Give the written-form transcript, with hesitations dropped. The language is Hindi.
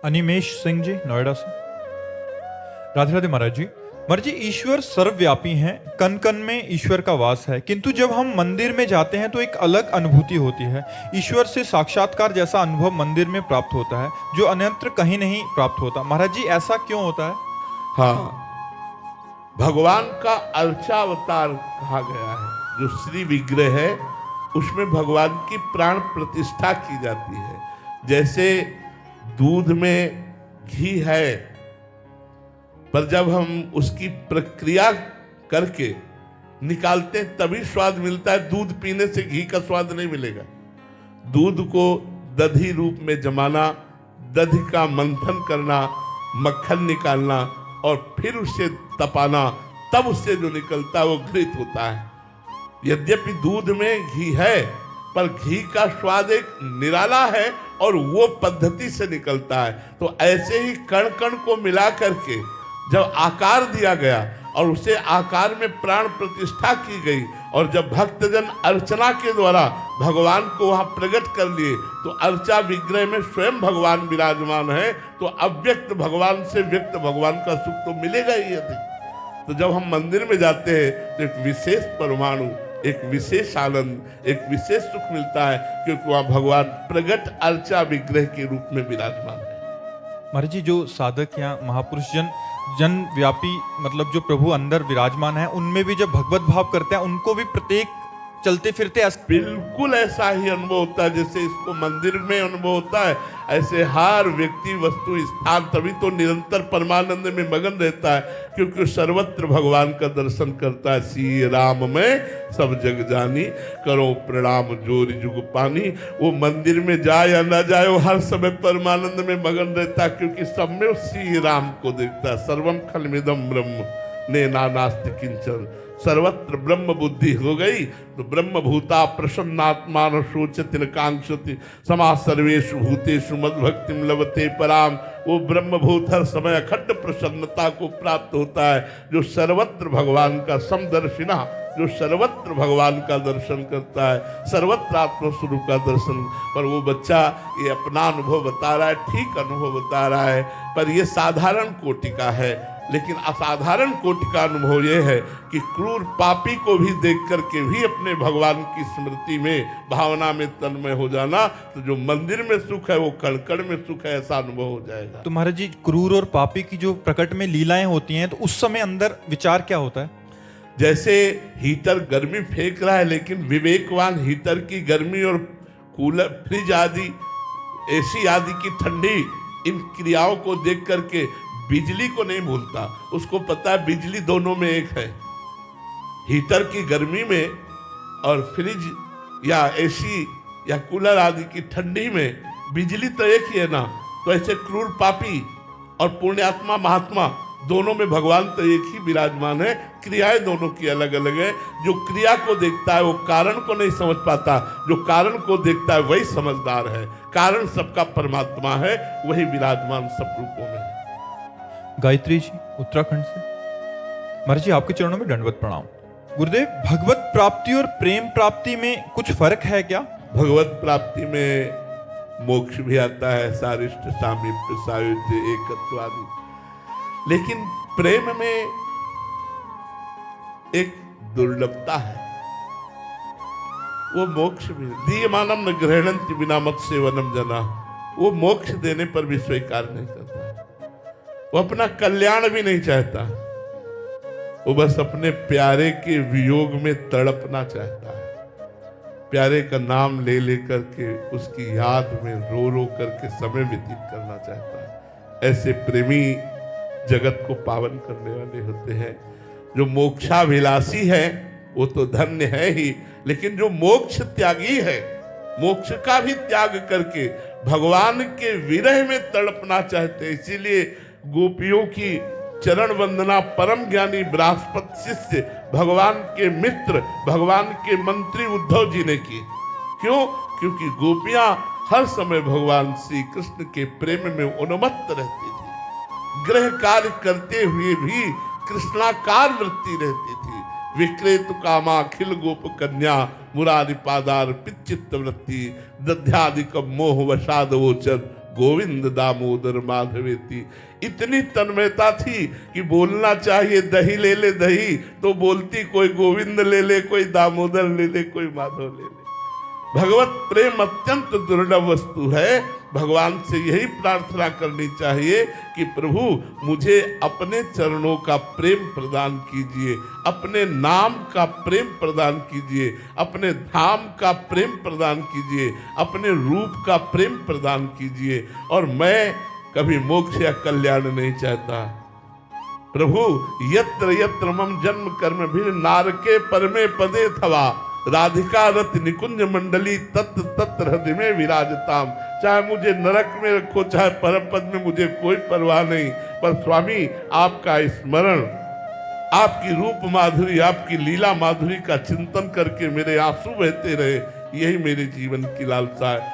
अनिमेश सिंह जी नोएडा से। राधे राधे महाराज जी। महाराज जी, ईश्वर सर्वव्यापी हैं, कण कण में ईश्वर का वास है, किंतु जब हम मंदिर में जाते हैं तो एक अलग अनुभूति होती है। ईश्वर से साक्षात्कार जैसा अनुभव मंदिर में प्राप्त होता है जो अन्यत्र कहीं नहीं प्राप्त होता। महाराज जी, ऐसा क्यों होता है? हाँ, भगवान का अर्चा अवतार कहा गया है। जो श्री विग्रह है उसमें भगवान की प्राण प्रतिष्ठा की जाती है। जैसे दूध में घी है, पर जब हम उसकी प्रक्रिया करके निकालते हैं तभी स्वाद मिलता है। दूध पीने से घी का स्वाद नहीं मिलेगा। दूध को दधी रूप में जमाना, दधी का मंथन करना, मक्खन निकालना और फिर उसे तपाना, तब उससे जो निकलता है वो घृत होता है। यद्यपि दूध में घी है, पर घी का स्वाद एक निराला है और वो पद्धति से निकलता है। तो ऐसे ही कण कण को मिला करके जब आकार दिया गया और उसे आकार में प्राण प्रतिष्ठा की गई, और जब भक्तजन अर्चना के द्वारा भगवान को वहां प्रकट कर लिए, तो अर्चा विग्रह में स्वयं भगवान विराजमान है। तो अव्यक्त भगवान से व्यक्त भगवान का सुख तो मिलेगा ही अधिक। तो जब हम मंदिर में जाते हैं तो एक विशेष परमाणु, एक विशेष आनंद, एक विशेष सुख मिलता है, क्योंकि वहां भगवान प्रगट अर्चा विग्रह के रूप में विराजमान है। महाराज जी, जो साधक या महापुरुष जन व्यापी मतलब जो प्रभु अंदर विराजमान है, उनमें भी जब भगवत भाव करते हैं उनको भी प्रत्येक चलते फिरते बिल्कुल ऐसा ही अनुभव होता है जैसे इसको मंदिर में अनुभव होता है। ऐसे हर व्यक्ति, वस्तु, स्थान तभी तो निरंतर परमानंद में मगन रहता है, क्योंकि सर्वत्र भगवान का दर्शन करता है। सी राम में सब जग जानी, करो प्रणाम जोरी जुग पानी। वो मंदिर में जाए या ना जाए, वो हर समय परमानंद में मगन रहता है, क्योंकि सब में श्री राम को देखता है। सर्वम खलमिदम ब्रह्म ने नास्ति किंचन, सर्वत्र ब्रह्म बुद्धि हो गई तो ब्रह्म भूता प्रसन्नात्मा न शोचति न कांक्षति, समा सर्वेषु भूतेषु मद्भक्तिम लभते पराम। वो ब्रह्म भूत हर समय अखंड प्रसन्नता को प्राप्त होता है, जो सर्वत्र भगवान का समदर्शिना, जो सर्वत्र भगवान का दर्शन करता है, सर्वत्र आत्मस्वरूप का दर्शन। पर वो बच्चा ये अपना अनुभव बता रहा है, ठीक अनुभव बता रहा है, पर ये साधारण कोटि का है। लेकिन असाधारण कोटि का अनुभव यह है कि क्रूर पापी को भी देख करके भी अपने भगवान की स्मृति में, भावना में तन्मय हो जाना, तो जो मंदिर में सुख है वो कण कण में सुख है, ऐसा अनुभव हो जाएगा। तो महाराज जी, क्रूर और पापी की जो प्रकट में लीलाएं होती हैं, तो उस समय अंदर विचार क्या होता है? जैसे हीटर गर्मी फेंक रहा है, लेकिन विवेकवान हीटर की गर्मी और कूलर, फ्रिज आदि, एसी आदि की ठंडी, इन क्रियाओं को देख करके बिजली को नहीं भूलता। उसको पता है बिजली दोनों में एक है। हीटर की गर्मी में और फ्रिज या एसी या कूलर आदि की ठंडी में बिजली तो एक ही है ना। तो ऐसे क्रूर पापी और पुण्यात्मा महात्मा दोनों में भगवान तो एक ही विराजमान है, क्रियाएं दोनों की अलग अलग है। जो क्रिया को देखता है वो कारण को नहीं समझ पाता, जो कारण को देखता है वही समझदार है। कारण सबका परमात्मा है, वही विराजमान सब रूपों में है। गायत्री जी उत्तराखंड से। महाराज जी, आपके चरणों में दंडवत प्रणाम। गुरुदेव, भगवत प्राप्ति और प्रेम प्राप्ति में कुछ फर्क है क्या? भगवत प्राप्ति में मोक्ष भी आता है, सारिष्ट सामीप्य सायुज्य एकत्वादि, लेकिन प्रेम में एक दुर्लभता है। वो मोक्ष भी दीयमानम न ग्रहणन्ति बिना मत सेवनम जना, वो मोक्ष देने पर भी स्वीकार नहीं करता। वो अपना कल्याण भी नहीं चाहता, वो बस अपने प्यारे के वियोग में तड़पना चाहता है। प्यारे का नाम ले लेकर के उसकी याद में रो रो करके समय व्यतीत करना चाहता है। ऐसे प्रेमी जगत को पावन करने वाले होते हैं। जो मोक्षाभिलाषी है वो तो धन्य है ही, लेकिन जो मोक्ष त्यागी है, मोक्ष का भी त्याग करके भगवान के विरह में तड़पना चाहते हैं। इसीलिए गोपियों की चरण वंदना परम ज्ञानी बृहस्पति शिष्य, भगवान के मित्र, भगवान के मंत्री उद्धव जी ने की। क्यों? क्योंकि गोपियां हर समय भगवान श्री कृष्ण के प्रेम में उन्मत्त रहती थी। गृह कार्य करते हुए भी कृष्णाकार वृत्ति रहती थी। विक्रेत कामा खिल गोप कन्या मुरारी पादार पिचित्त वृत्ति दध्यादिक मोह वसाद वोचर गोविंद दामोदर माधवेति। इतनी तन्मयता थी कि बोलना चाहिए दही ले ले दही, तो बोलती कोई गोविंद ले ले, कोई दामोदर ले ले, कोई माधव ले ले। भगवत प्रेम अत्यंत दुर्लभ वस्तु है। भगवान से यही प्रार्थना करनी चाहिए कि प्रभु मुझे अपने चरणों का प्रेम प्रदान कीजिए, अपने नाम का प्रेम प्रदान कीजिए, अपने धाम का प्रेम प्रदान कीजिए, अपने रूप का प्रेम प्रदान कीजिए। और मैं कभी मोक्ष या कल्याण नहीं चाहता। प्रभु यत्र यत्र मम जन्म कर्म भी नारके परमे पदे थवा, राधिका रत निकुंज मंडली तत् तत्र हृदय में विराजताम। चाहे मुझे नरक में रखो, चाहे परम पद में, मुझे कोई परवाह नहीं, पर स्वामी आपका स्मरण, आपकी रूप माधुरी, आपकी लीला माधुरी का चिंतन करके मेरे आंसू बहते रहे, यही मेरे जीवन की लालसा है।